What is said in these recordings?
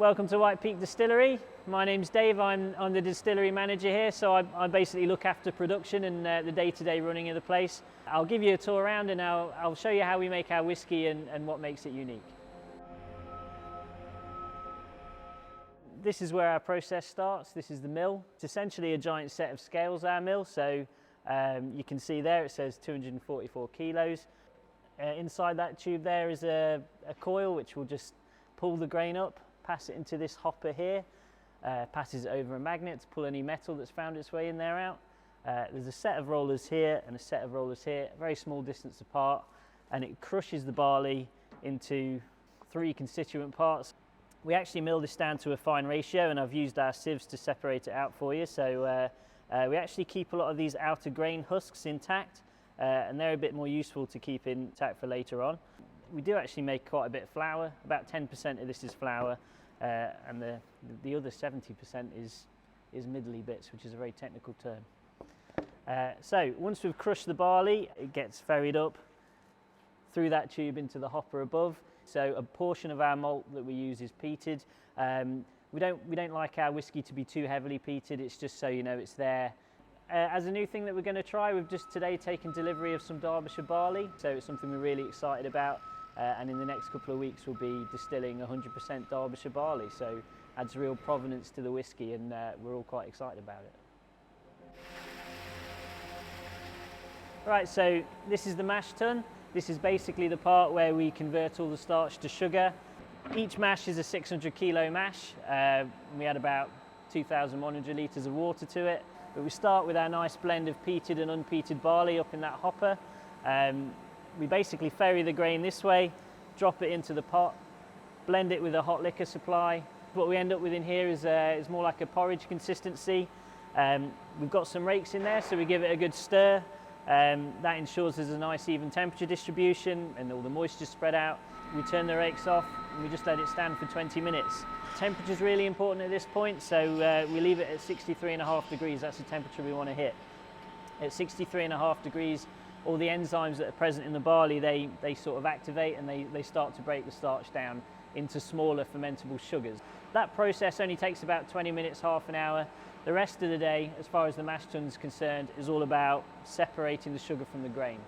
Welcome to White Peak Distillery. My name's Dave, I'm the distillery manager here, so I basically look after production and the day-to-day running of the place. I'll give you a tour around and I'll show you how we make our whiskey and what makes it unique. This is where our process starts. This is the mill. It's essentially a giant set of scales, our mill, so you can see there it says 244 kilos. Inside that tube there is a coil which will just pull the grain up, pass it into this hopper here, passes it over a magnet to pull any metal that's found its way in there out. There's a set of rollers here and a set of rollers here, a very small distance apart, and it crushes the barley into 3 constituent parts. We actually mill this down to a fine ratio, and I've used our sieves to separate it out for you. So we actually keep a lot of these outer grain husks intact, and they're a bit more useful to keep intact for later on. We do actually make quite a bit of flour. About 10% of this is flour, and the other 70% is middly bits, which is a very technical term. So once we've crushed the barley, it gets ferried up through that tube into the hopper above. So a portion of our malt that we use is peated. We don't like our whiskey to be too heavily peated. It's just so you know it's there. As a new thing that we're going to try, we've just today taken delivery of some Derbyshire barley. So it's something we're really excited about. And in the next couple of weeks we'll be distilling 100% Derbyshire barley. So adds real provenance to the whiskey, and we're all quite excited about it. Right, so this is the mash tun. This is basically the part where we convert all the starch to sugar. Each mash is a 600 kilo mash. We add about 2,100 litres of water to it. But we start with our nice blend of peated and unpeated barley up in that hopper. We basically ferry the grain this way, drop it into the pot, blend it with a hot liquor supply. What we end up with in here is more like a porridge consistency. We've got some rakes in there, so we give it a good stir. That ensures there's a nice even temperature distribution and all the moisture spread out. We turn the rakes off and we just let it stand for 20 minutes. Temperature is really important at this point, so we leave it at 63.5 degrees. That's the temperature we want to hit. At 63.5 degrees, all the enzymes that are present in the barley, they sort of activate and they start to break the starch down into smaller fermentable sugars. That process only takes about 20 minutes, half an hour. The rest of the day, as far as the mash tun is concerned, is all about separating the sugar from the grain.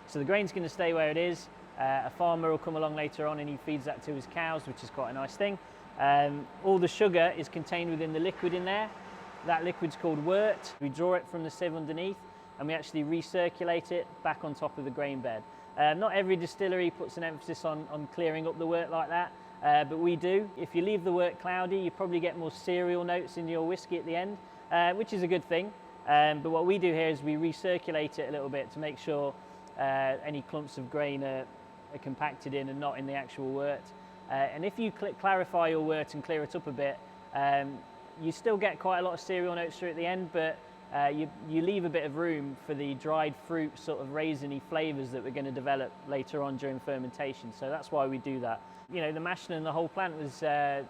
So the grain's going to stay where it is. A farmer will come along later on and he feeds that to his cows, which is quite a nice thing. All the sugar is contained within the liquid in there. That liquid's called wort. We draw it from the sieve underneath and we actually recirculate it back on top of the grain bed. Not every distillery puts an emphasis on clearing up the wort like that. But we do. If you leave the wort cloudy, you probably get more cereal notes in your whiskey at the end, which is a good thing. But what we do here is we recirculate it a little bit to make sure any clumps of grain are compacted in and not in the actual wort. And if you clarify your wort and clear it up a bit, you still get quite a lot of cereal notes through at the end, but you leave a bit of room for the dried fruit sort of raisiny flavours that we're going to develop later on during fermentation. So that's why we do that. You know, the mash tun and the whole plant was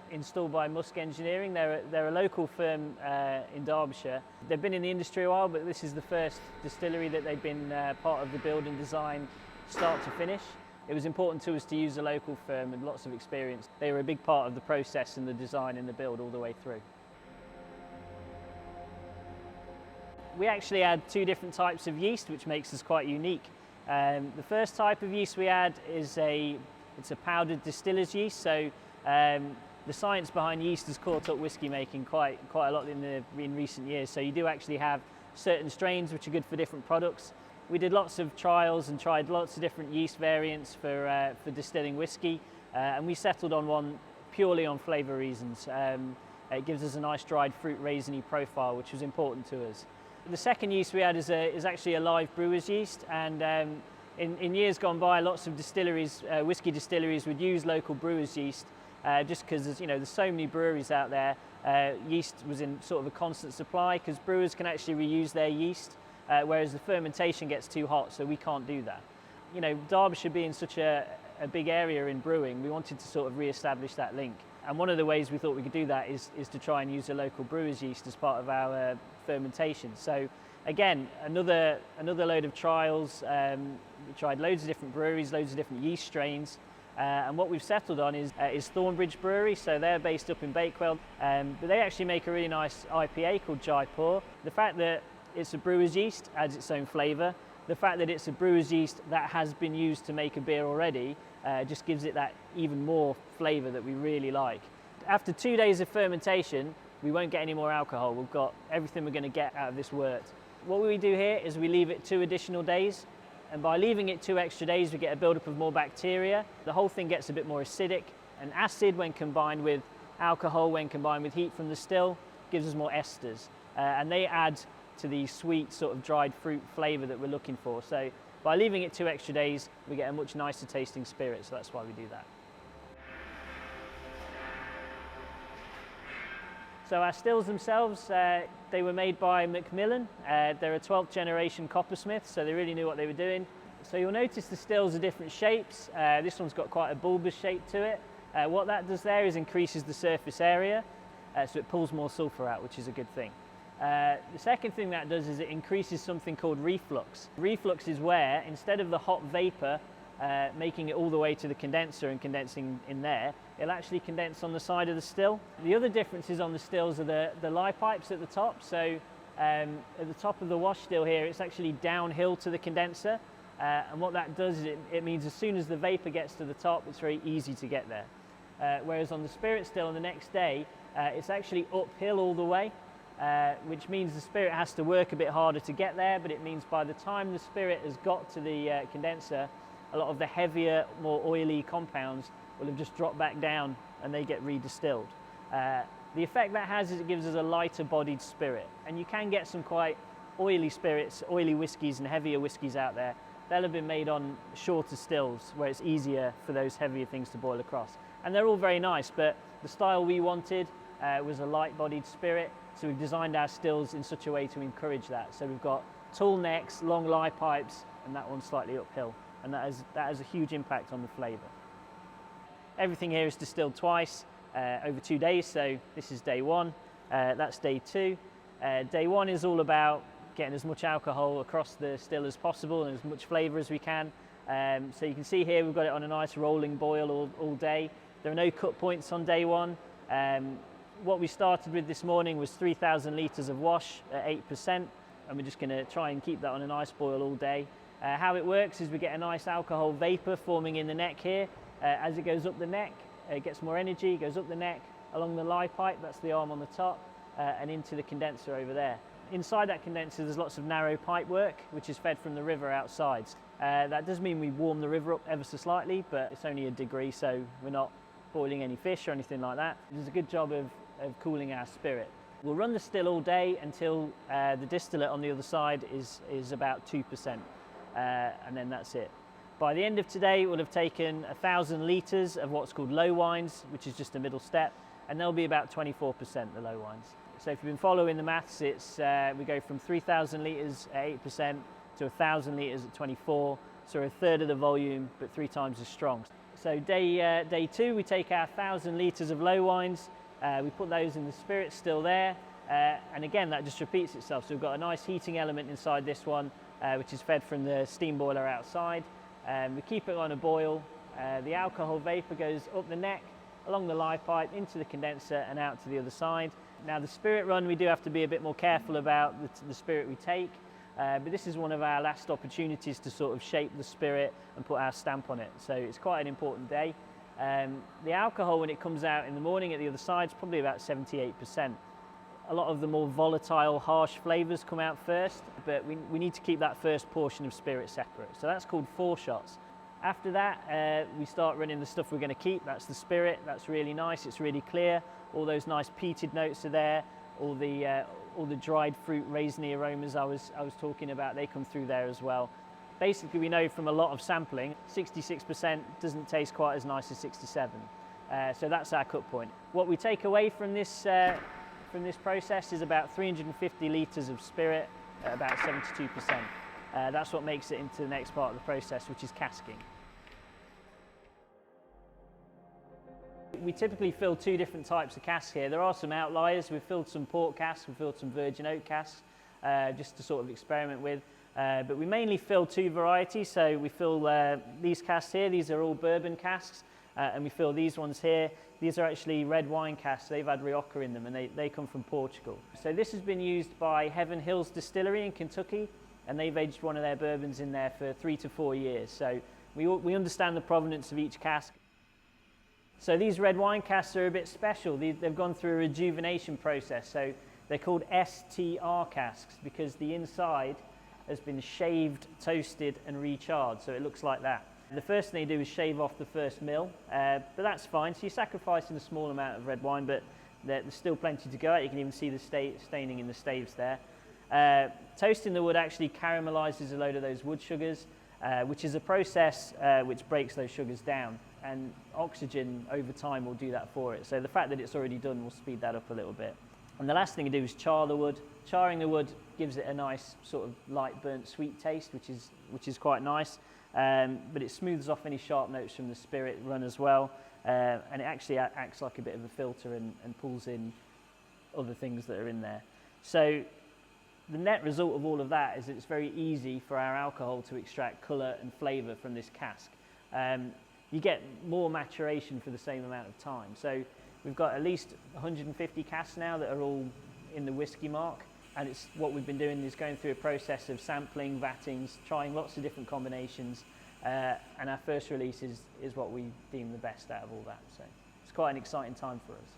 installed by Musk Engineering. They're a local firm in Derbyshire. They've been in the industry a while, but this is the first distillery that they've been part of the build and design start to finish. It was important to us to use a local firm with lots of experience. They were a big part of the process and the design and the build all the way through. We actually add 2 different types of yeast, which makes us quite unique. The first type of yeast we add is it's a powdered distiller's yeast. So the science behind yeast has caught up whiskey making quite a lot in recent years. So you do actually have certain strains which are good for different products. We did lots of trials and tried lots of different yeast variants for distilling whiskey, and we settled on one purely on flavour reasons. It gives us a nice dried fruit raisiny profile, which was important to us. The second yeast we had is actually a live brewer's yeast, and in years gone by, lots of distilleries, whiskey distilleries, would use local brewer's yeast just because there's so many breweries out there. Yeast was in sort of a constant supply because brewers can actually reuse their yeast, whereas the fermentation gets too hot, so we can't do that. You know, Derbyshire being such a big area in brewing, we wanted to sort of re-establish that link. And one of the ways we thought we could do that is to try and use a local brewer's yeast as part of our fermentation. So again, another load of trials. We tried loads of different breweries, loads of different yeast strains, And what we've settled on is Thornbridge Brewery, so they're based up in Bakewell, but they actually make a really nice IPA called Jaipur. The fact that it's a brewer's yeast adds its own flavour. The fact that it's a brewer's yeast that has been used to make a beer already just gives it that even more flavour that we really like. After 2 days of fermentation, we won't get any more alcohol. We've got everything we're going to get out of this wort. What we do here is we leave it 2 additional days, and by leaving it 2 extra days, we get a build-up of more bacteria. The whole thing gets a bit more acidic, and acid, when combined with alcohol, when combined with heat from the still, gives us more esters, and they add to the sweet sort of dried fruit flavour that we're looking for. So by leaving it 2 extra days, we get a much nicer tasting spirit, so that's why we do that. So our stills themselves, they were made by Macmillan. They're a 12th generation coppersmith, so they really knew what they were doing. So you'll notice the stills are different shapes. This one's got quite a bulbous shape to it. What that does there is increases the surface area, so it pulls more sulphur out, which is a good thing. The second thing that does is it increases something called reflux. Reflux is where, instead of the hot vapour making it all the way to the condenser and condensing in there, it'll actually condense on the side of the still. The other differences on the stills are the lye pipes at the top. So at the top of the wash still here, it's actually downhill to the condenser. And what that does is it means as soon as the vapour gets to the top, it's very easy to get there. Whereas on the spirit still on the next day, it's actually uphill all the way. Which means the spirit has to work a bit harder to get there, but it means by the time the spirit has got to the condenser, a lot of the heavier, more oily compounds will have just dropped back down and they get redistilled. The effect that has is it gives us a lighter bodied spirit, and you can get some quite oily spirits, oily whiskies and heavier whiskies out there. They'll have been made on shorter stills where it's easier for those heavier things to boil across. And they're all very nice, but the style we wanted was a light bodied spirit. So we've designed our stills in such a way to encourage that. So we've got tall necks, long lye pipes, and that one's slightly uphill. And that has a huge impact on the flavour. Everything here is distilled twice over 2 days. So this is day 1, that's day 2. Day 1 is all about getting as much alcohol across the still as possible and as much flavour as we can. So you can see here we've got it on a nice rolling boil all day. There are no cut points on day 1. What we started with this morning was 3,000 litres of wash at 8%, and we're just going to try and keep that on a nice boil all day. How it works is we get a nice alcohol vapour forming in the neck here. As it goes up the neck, it gets more energy, goes up the neck, along the lye pipe, that's the arm on the top, and into the condenser over there. Inside that condenser there's lots of narrow pipe work, which is fed from the river outside. That does mean we warm the river up ever so slightly, but it's only a degree, so we're not boiling any fish or anything like that. It does a good job of cooling our spirit. We'll run the still all day until the distillate on the other side is about 2%, and then that's it. By the end of today, we'll have taken 1,000 litres of what's called low wines, which is just a middle step, and they'll be about 24% the low wines. So if you've been following the maths, we go from 3,000 litres at 8% to 1,000 litres at 24, so a third of the volume, but 3 times as strong. So day 2, we take our 1,000 litres of low wines, we put those in the spirit still there, and again that just repeats itself. So we've got a nice heating element inside this one, which is fed from the steam boiler outside. We keep it on a boil. The alcohol vapour goes up the neck, along the lye pipe, into the condenser and out to the other side. Now the spirit run, we do have to be a bit more careful about the spirit we take, but this is one of our last opportunities to sort of shape the spirit and put our stamp on it. So it's quite an important day. The alcohol, when it comes out in the morning at the other side, is probably about 78%. A lot of the more volatile, harsh flavours come out first, but we need to keep that first portion of spirit separate. So that's called 4 shots. After that, we start running the stuff we're going to keep. That's the spirit. That's really nice. It's really clear. All those nice peated notes are there. All the dried fruit, raisiny aromas I was talking about, they come through there as well. Basically, we know from a lot of sampling, 66% doesn't taste quite as nice as 67. So that's our cut point. What we take away from this process is about 350 litres of spirit at about 72%. That's what makes it into the next part of the process, which is casking. We typically fill 2 different types of casks here. There are some outliers. We've filled some port casks, we've filled some virgin oak casks, just to sort of experiment with. But we mainly fill 2 varieties. So we fill these casks here. These are all bourbon casks. And we fill these ones here. These are actually red wine casks. They've had Rioja in them, and they come from Portugal. So this has been used by Heaven Hills Distillery in Kentucky, and they've aged one of their bourbons in there for 3 to 4 years. So we understand the provenance of each cask. So these red wine casks are a bit special. They've gone through a rejuvenation process. So they're called STR casks because the inside has been shaved, toasted, and recharred. So it looks like that. The first thing they do is shave off the first mill, but that's fine. So you're sacrificing a small amount of red wine, but there's still plenty to go out. You can even see the staining in the staves there. Toasting the wood actually caramelizes a load of those wood sugars, which is a process which breaks those sugars down, and oxygen over time will do that for it. So the fact that it's already done will speed that up a little bit. And the last thing you do is char the wood. Charring the wood gives it a nice sort of light burnt sweet taste, which is quite nice. But it smooths off any sharp notes from the spirit run as well, and it actually acts like a bit of a filter and pulls in other things that are in there. So the net result of all of that is that it's very easy for our alcohol to extract colour and flavour from this cask. You get more maturation for the same amount of time. So we've got at least 150 casks now that are all in the whisky mark. And it's what we've been doing is going through a process of sampling, vattings, trying lots of different combinations, and our first release is what we deem the best out of all that. So it's quite an exciting time for us.